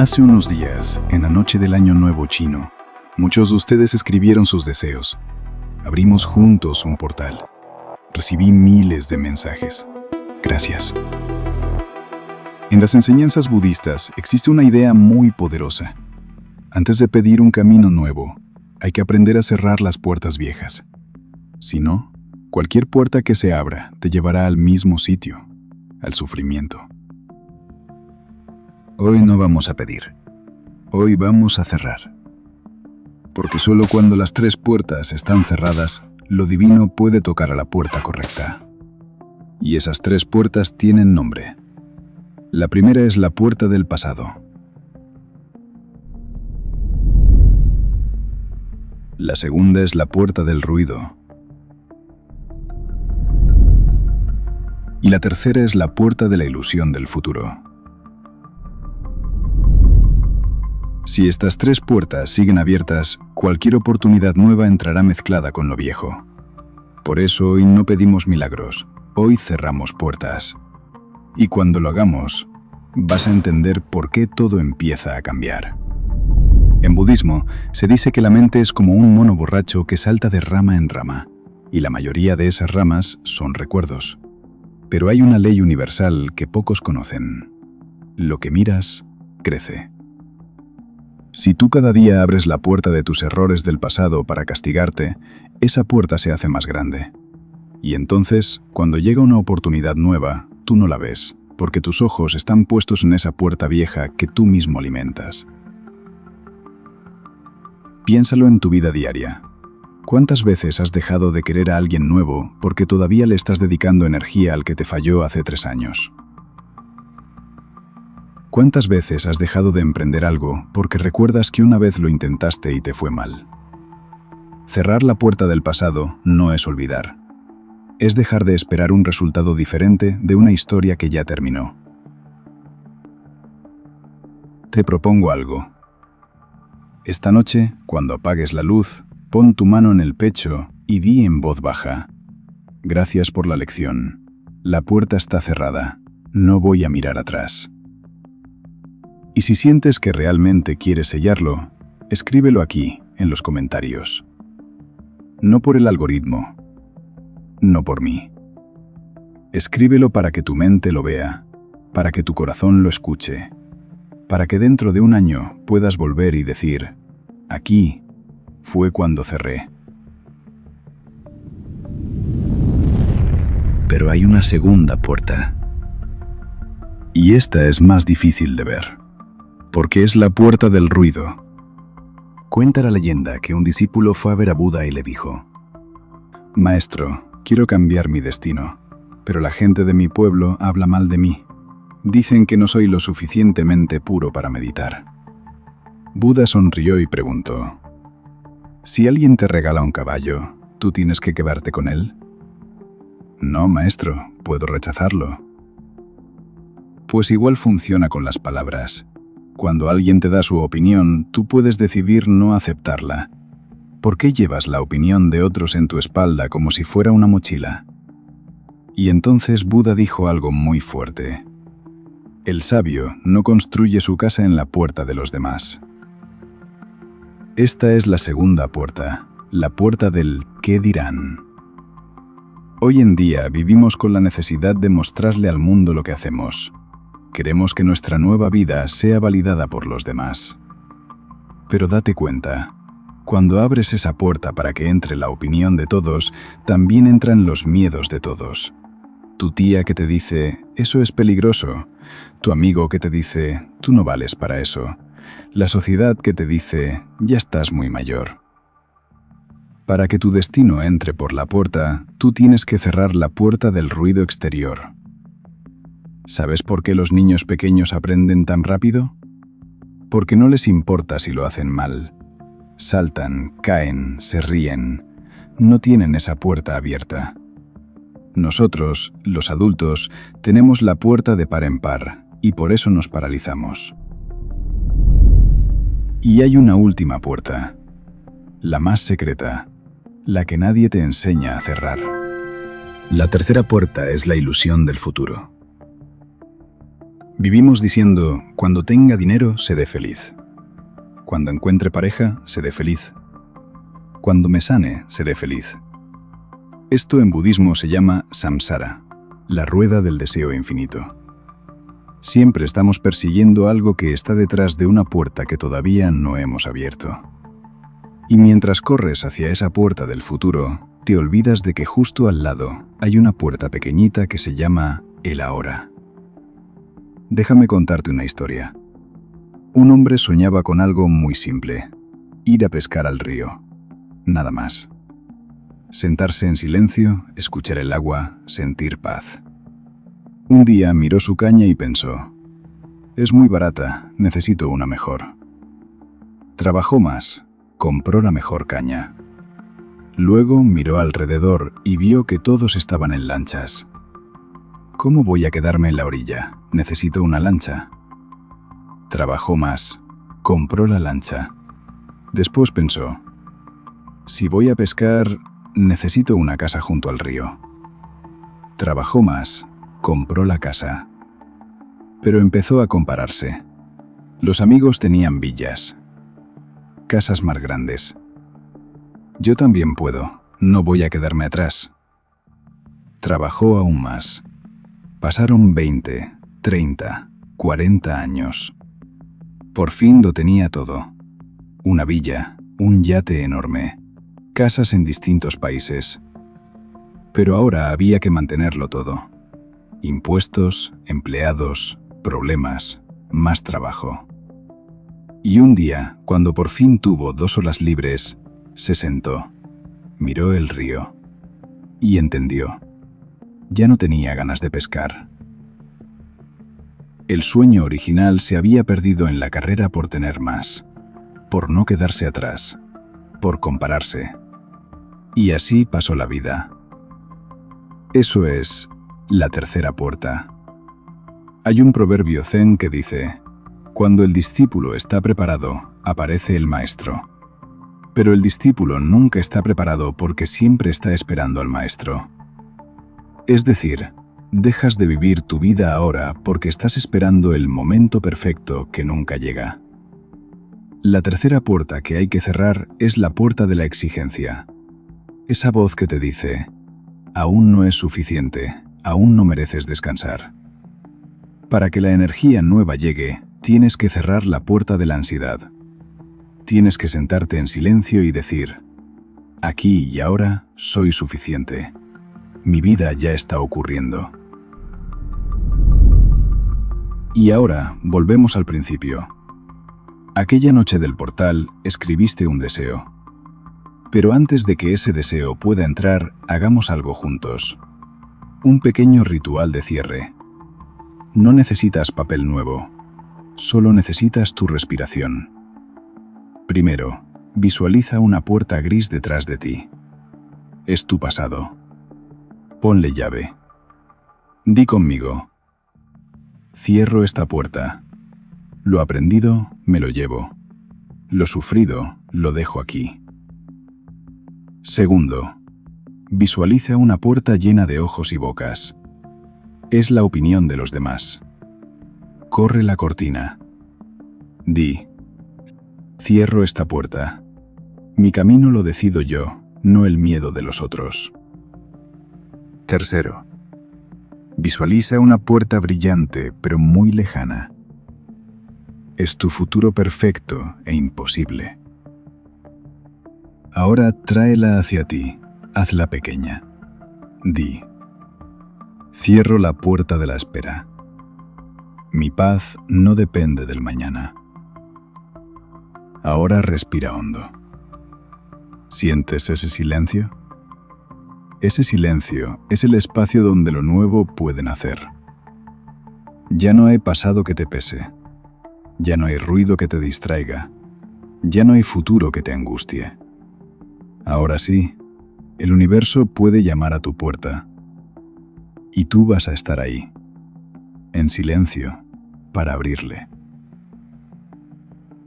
Hace unos días, en la noche del Año Nuevo chino, muchos de ustedes escribieron sus deseos. Abrimos juntos un portal. Recibí miles de mensajes. Gracias. En las enseñanzas budistas existe una idea muy poderosa. Antes de pedir un camino nuevo, hay que aprender a cerrar las puertas viejas. Si no, cualquier puerta que se abra te llevará al mismo sitio, al sufrimiento. Hoy no vamos a pedir. Hoy vamos a cerrar. Porque solo cuando las 3 puertas están cerradas, lo divino puede tocar a la puerta correcta. Y esas 3 puertas tienen nombre. La primera es la puerta del pasado. La segunda es la puerta del ruido. Y la tercera es la puerta de la ilusión del futuro. Si estas 3 puertas siguen abiertas, cualquier oportunidad nueva entrará mezclada con lo viejo. Por eso hoy no pedimos milagros, hoy cerramos puertas. Y cuando lo hagamos, vas a entender por qué todo empieza a cambiar. En budismo, se dice que la mente es como un mono borracho que salta de rama en rama, y la mayoría de esas ramas son recuerdos. Pero hay una ley universal que pocos conocen. Lo que miras, crece. Si tú cada día abres la puerta de tus errores del pasado para castigarte, esa puerta se hace más grande. Y entonces, cuando llega una oportunidad nueva, tú no la ves, porque tus ojos están puestos en esa puerta vieja que tú mismo alimentas. Piénsalo en tu vida diaria. ¿Cuántas veces has dejado de querer a alguien nuevo porque todavía le estás dedicando energía al que te falló hace 3 años? ¿Cuántas veces has dejado de emprender algo porque recuerdas que una vez lo intentaste y te fue mal? Cerrar la puerta del pasado no es olvidar. Es dejar de esperar un resultado diferente de una historia que ya terminó. Te propongo algo. Esta noche, cuando apagues la luz, pon tu mano en el pecho y di en voz baja: gracias por la lección. La puerta está cerrada. No voy a mirar atrás. Y si sientes que realmente quieres sellarlo, escríbelo aquí, en los comentarios. No por el algoritmo. No por mí. Escríbelo para que tu mente lo vea, para que tu corazón lo escuche, para que dentro de un año puedas volver y decir: aquí fue cuando cerré. Pero hay una segunda puerta. Y esta es más difícil de ver, porque es la puerta del ruido. Cuenta la leyenda que un discípulo fue a ver a Buda y le dijo: Maestro, quiero cambiar mi destino, pero la gente de mi pueblo habla mal de mí. Dicen que no soy lo suficientemente puro para meditar. Buda sonrió y preguntó: si alguien te regala un caballo, ¿tú tienes que quedarte con él? No, maestro, puedo rechazarlo. Pues igual funciona con las palabras. Cuando alguien te da su opinión, tú puedes decidir no aceptarla. ¿Por qué llevas la opinión de otros en tu espalda como si fuera una mochila? Y entonces Buda dijo algo muy fuerte. El sabio no construye su casa en la puerta de los demás. Esta es la segunda puerta, la puerta del ¿qué dirán? Hoy en día vivimos con la necesidad de mostrarle al mundo lo que hacemos. Queremos que nuestra nueva vida sea validada por los demás. Pero date cuenta, cuando abres esa puerta para que entre la opinión de todos, también entran los miedos de todos. Tu tía que te dice: eso es peligroso. Tu amigo que te dice: tú no vales para eso. La sociedad que te dice: ya estás muy mayor. Para que tu destino entre por la puerta, tú tienes que cerrar la puerta del ruido exterior. ¿Sabes por qué los niños pequeños aprenden tan rápido? Porque no les importa si lo hacen mal. Saltan, caen, se ríen. No tienen esa puerta abierta. Nosotros, los adultos, tenemos la puerta de par en par, y por eso nos paralizamos. Y hay una última puerta, la más secreta, la que nadie te enseña a cerrar. La tercera puerta es la ilusión del futuro. Vivimos diciendo, cuando tenga dinero, seré feliz. Cuando encuentre pareja, seré feliz. Cuando me sane, seré feliz. Esto en budismo se llama samsara, la rueda del deseo infinito. Siempre estamos persiguiendo algo que está detrás de una puerta que todavía no hemos abierto. Y mientras corres hacia esa puerta del futuro, te olvidas de que justo al lado hay una puerta pequeñita que se llama el ahora. Déjame contarte una historia. Un hombre soñaba con algo muy simple: ir a pescar al río. Nada más. Sentarse en silencio, escuchar el agua, sentir paz. Un día miró su caña y pensó: es muy barata, necesito una mejor. Trabajó más, compró la mejor caña. Luego miró alrededor y vio que todos estaban en lanchas. ¿Cómo voy a quedarme en la orilla? Necesito una lancha. Trabajó más, compró la lancha. Después pensó: si voy a pescar, necesito una casa junto al río. Trabajó más, compró la casa. Pero empezó a compararse. Los amigos tenían villas, casas más grandes. Yo también puedo, no voy a quedarme atrás. Trabajó aún más. Pasaron 20, 30, 40 años. Por fin lo tenía todo. Una villa, un yate enorme, casas en distintos países. Pero ahora había que mantenerlo todo. Impuestos, empleados, problemas, más trabajo. Y un día, cuando por fin tuvo 2 horas libres, se sentó, miró el río y entendió. Ya no tenía ganas de pescar. El sueño original se había perdido en la carrera por tener más, por no quedarse atrás, por compararse. Y así pasó la vida. Eso es la tercera puerta. Hay un proverbio zen que dice: cuando el discípulo está preparado, aparece el maestro. Pero el discípulo nunca está preparado porque siempre está esperando al maestro. Es decir, dejas de vivir tu vida ahora porque estás esperando el momento perfecto que nunca llega. La tercera puerta que hay que cerrar es la puerta de la exigencia. Esa voz que te dice: aún no es suficiente, aún no mereces descansar. Para que la energía nueva llegue, tienes que cerrar la puerta de la ansiedad. Tienes que sentarte en silencio y decir: aquí y ahora soy suficiente. Mi vida ya está ocurriendo. Y ahora volvemos al principio. Aquella noche del portal escribiste un deseo. Pero antes de que ese deseo pueda entrar, hagamos algo juntos. Un pequeño ritual de cierre. No necesitas papel nuevo. Solo necesitas tu respiración. Primero, visualiza una puerta gris detrás de ti. Es tu pasado. Ponle llave. Di conmigo: cierro esta puerta. Lo aprendido, me lo llevo. Lo sufrido, lo dejo aquí. Segundo, visualiza una puerta llena de ojos y bocas. Es la opinión de los demás. Corre la cortina. Di: cierro esta puerta. Mi camino lo decido yo, no el miedo de los otros. Tercero, visualiza una puerta brillante pero muy lejana. Es tu futuro perfecto e imposible. Ahora tráela hacia ti, hazla pequeña. Di: cierro la puerta de la espera. Mi paz no depende del mañana. Ahora respira hondo. ¿Sientes ese silencio? Ese silencio es el espacio donde lo nuevo puede nacer. Ya no hay pasado que te pese. Ya no hay ruido que te distraiga. Ya no hay futuro que te angustie. Ahora sí, el universo puede llamar a tu puerta. Y tú vas a estar ahí, en silencio, para abrirle.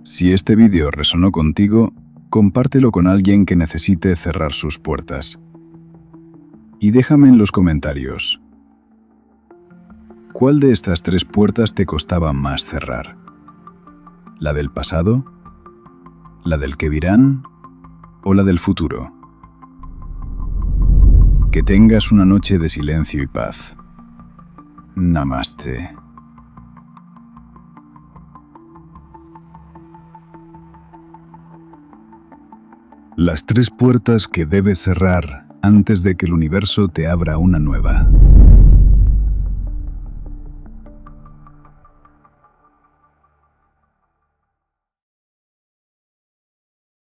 Si este vídeo resonó contigo, compártelo con alguien que necesite cerrar sus puertas. Y déjame en los comentarios: ¿Cuál de estas tres puertas te costaba más cerrar? ¿La del pasado? ¿La del qué dirán? ¿O la del futuro? Que tengas una noche de silencio y paz. Namaste. Las tres puertas que debes cerrar antes de que el universo te abra una nueva.